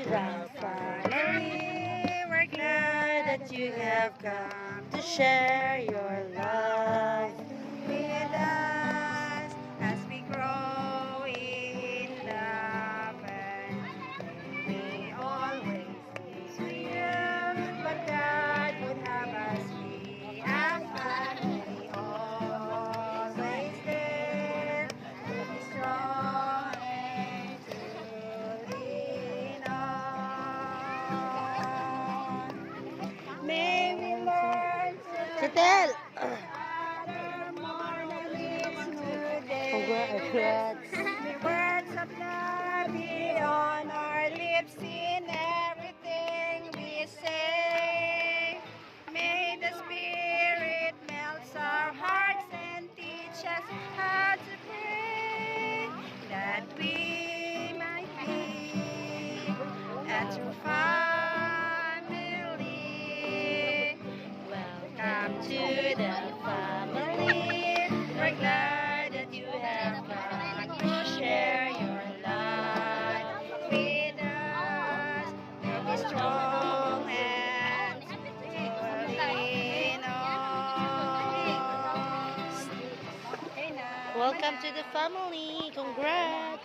The family, we're glad that you have come to share your love with us as we grow in love, and we always miss you, but God would have us be a family, always there to be strong and to lean on. May we learn to Sitel! other more than it's today. Congrats! The words of love be on our lips in everything we say. May the Spirit melt our hearts and teach us how to pray, that we might be a true family. Welcome to the family. We're glad that you have come to share your life with us. To be strong and to lean on. Welcome to the family! Congrats!